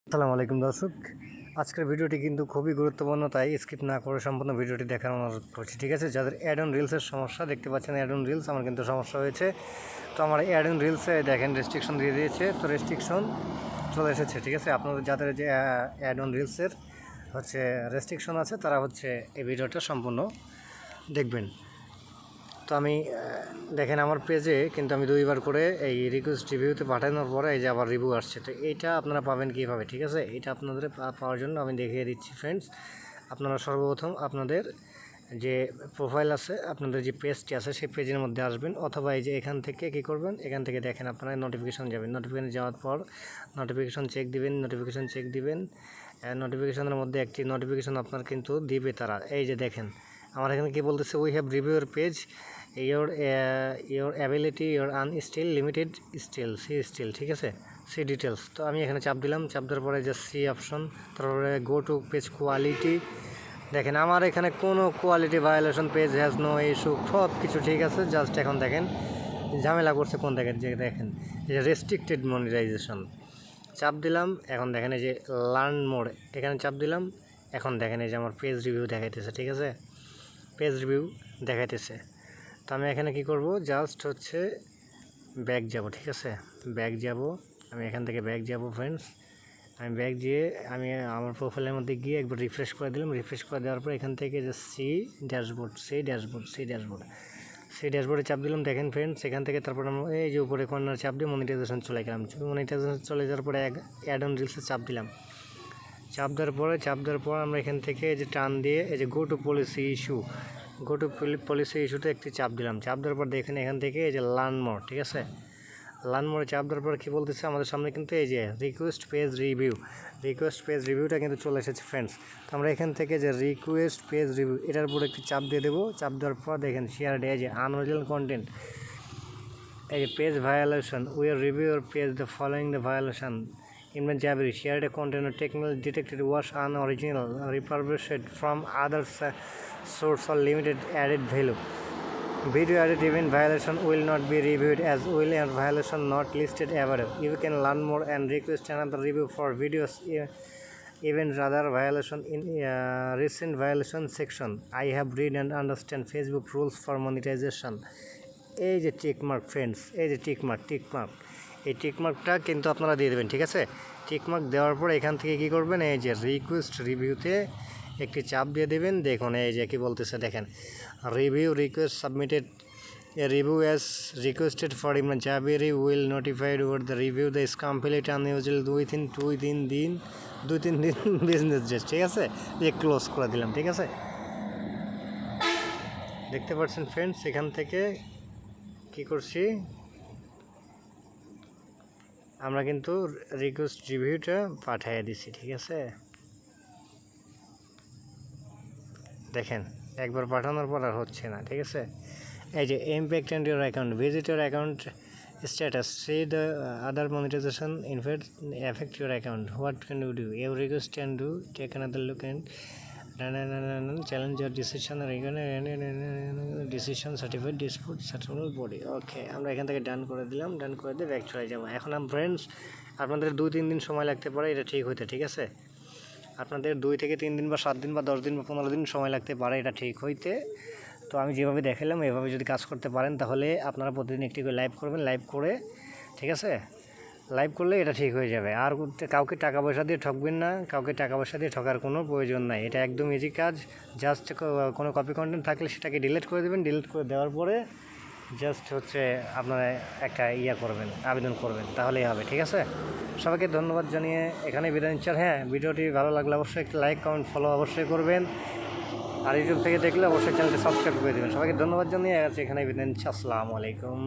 আসসালামু আলাইকুম দর্শক, আজকের ভিডিওটি কিন্তু খুবই গুরুত্বপূর্ণ, তাই স্কিপ না করে সম্পূর্ণ ভিডিওটি দেখার অনুরোধ করছি। ঠিক আছে, যাদের অ্যাড অন রিলসের সমস্যা দেখতে পাচ্ছেন, অ্যাড অন রিলস আমার কিন্তু সমস্যা হয়েছে। তো আমার অ্যাড অন রিলসে দেখেন রেস্ট্রিকশন দিয়ে দিয়েছে, তো রেস্ট্রিকশন চলে এসেছে। ঠিক আছে, আপনাদের যাদের যে অ্যাড অন রিলসের রেস্ট্রিকশন আছে তারা এই ভিডিওটা সম্পূর্ণ দেখবেন। তো আমি দেখেন আমার পেজে কিন্তু আমি 2বার করে এই রিকোয়েস্ট রিভিউতে পাঠানোর পরে এই যে আবার রিভিউ আসছে। তো এইটা আপনারা পাবেন কীভাবে? ঠিক আছে, এটা আপনাদের পাওয়ার জন্য আমি দেখিয়ে দিচ্ছি ফ্রেন্ডস। আপনারা সর্বপ্রথম আপনাদের যে প্রোফাইল আছে, আপনাদের যে পেজটি আছে সেই পেজের মধ্যে আসবেন, অথবা এই যে এখান থেকে কী করবেন, এখান থেকে দেখেন আপনারা নোটিফিকেশন যাবেন। নোটিফিকেশন যাওয়ার পর নোটিফিকেশন চেক দিবেন। নোটিফিকেশনের মধ্যে একটি নোটিফিকেশন আপনার কিন্তু দিবে তারা। এই যে দেখেন আমার এখানে কী বলতেছে, we have review your page, your ability, your still limited, still see still। ঠিক আছে, সি ডিটেলস। তো আমি এখানে চাপ দিলাম, চাপ দেওয়ার পরে যে সি অপশন, তারপরে গো টু পেজ কোয়ালিটি। দেখেন আমার এখানে কোনো quality violation, page has no issue, সব কিছু ঠিক আছে। জাস্ট এখন দেখেন ঝামেলা করছে কোন দেখেন, যে দেখেন এই যে রেস্ট্রিক্টেড মনিটাইজেশন, চাপ দিলাম। এখন দেখেন এই যে লার্ন মোড, এখানে চাপ দিলাম। এখন দেখেন এই যে আমার পেজ রিভিউ দেখাইতেছে। ঠিক আছে, পেজ রিভিউ দেখাইতেছে। তো আমি এখানে কি করব, জাস্ট ব্যাক যাব। ঠিক আছে, ব্যাক যাব, আমি এখান থেকে ব্যাক যাব ফ্রেন্ডস। আমি ব্যাক গিয়ে আমি আমার প্রোফাইলের মধ্যে গিয়ে একবার রিফ্রেশ করে দিলাম। রিফ্রেশ করে দেওয়ার পর এখান থেকে যে সি ড্যাশবোর্ডে চাপ দিলাম। দেখেন ফ্রেন্ডস, এখান থেকে তারপর আমরা এই যে উপরে কর্নার চাপ দিয়ে মনিটাইজেশন চলে গেলাম। মনিটাইজেশন চলে যাওয়ার পরে অ্যাড অন রিলসে চাপ দিলাম। চাপ দেওয়ার পর আমরা এখান থেকে এই যে টান দিয়ে এই যে গো টু পলিসি ইস্যুতে একটি চাপ দিলাম। চাপ দেওয়ার পর দেখেন এখান থেকে এই যে লার্ন মোর। ঠিক আছে, লার্ন মোরে চাপ দেওয়ার পর কী বলতেছে, আমাদের সামনে কিন্তু এই যে রিকোয়েস্ট পেজ রিভিউটা কিন্তু চলে এসেছে ফ্রেন্ডস। তো আমরা এখান থেকে যে রিকোয়েস্ট পেজ রিভিউ এটার উপর একটি চাপ দিয়ে দেবো। চাপ দেওয়ার পর দেখেন শেয়ার ডে, এই যে আনঅরিজিনাল কন্টেন্ট, এই যে page violation, will review your page the following the violation, Imran Jabiri shared a content technically detected was unoriginal, refurbished from other source or limited added value. Video added event violation will not be reviewed as will and violation not listed above. You can learn more and request another review for videos even rather violation in recent violation section. I have read and understand Facebook rules for monetization. এই যে tick mark friends, এই যে tick mark এই টিকমার্কটা কিন্তু আপনারা দিয়ে দেবেন। ঠিক আছে, টিকমার্ক দেওয়ার পর এখান থেকে কী করবেন, এই যে রিকোয়েস্ট রিভিউতে একটি চাপ দিয়ে দেবেন। দেখুন এই যে কী বলতেছে, দেখেন request submitted, a review as requested for Imran Jabiri will notified over the review the is complete unusual within 2-3 দিন বিজনেস ডেজ। ঠিক আছে, যে ক্লোজ করে দিলাম। ঠিক আছে, দেখতে পাচ্ছেন ফ্রেন্ডস, এখান থেকে কী করছি, আমরা কিন্তু রিকোয়েস্ট রিভিউটা পাঠিয়ে দিছি। ঠিক আছে, দেখেন একবার পাঠানোর পর আর হচ্ছে না। ঠিক আছে, এই যে impact and your account, visit your account status, see the other monetization effect your account, what can you do, you request can do take another look and challenge your decision certified dispute settlement body. Okay, আমরা এখান থেকে ডান করে দিলাম। ডান করে দিয়ে back চলে যাবো। এখন ফ্রেন্ডস আপনাদের 2-3 দিন সময় লাগতে পারে এটা ঠিক হইতে। ঠিক আছে, আপনাদের 2 থেকে 3 দিন বা 7 দিন বা 10 দিন বা 15 দিন সময় লাগতে পারে এটা ঠিক হইতে। তো আমি যেভাবে দেখালাম এভাবে যদি কাজ করতে পারেন তাহলে আপনারা প্রতিদিন একটি করে লাইভ করবেন। লাইভ করে, ঠিক আছে, লাইভ করলে এটা ঠিক হয়ে যাবে। আর কাউকে টাকা পয়সা দিয়ে ঠকবেন না, কাউকে টাকা পয়সা দিয়ে ঠকার কোনো প্রয়োজন নাই। এটা একদম ইজি কাজ। জাস্ট কোনো কপি কন্টেন্ট থাকলে সেটাকে ডিলিট করে দেবেন। ডিলিট করে দেওয়ার পরে জাস্ট আপনারা একটা করবেন, আবেদন করবেন, তাহলেই হবে। ঠিক আছে, সবাইকে ধন্যবাদ জানিয়ে এখানে বিদায় নিচ্ছি। হ্যাঁ, ভিডিওটি ভালো লাগলে অবশ্যই একটা লাইক কমেন্ট ফলো অবশ্যই করবেন। আর ইউটিউব থেকে দেখলে অবশ্যই চ্যানেলটি সাবস্ক্রাইব করে দেবেন। সবাইকে ধন্যবাদ জানিয়ে এখানে বিদায় নিচ্ছি। আসসালামু আলাইকুম।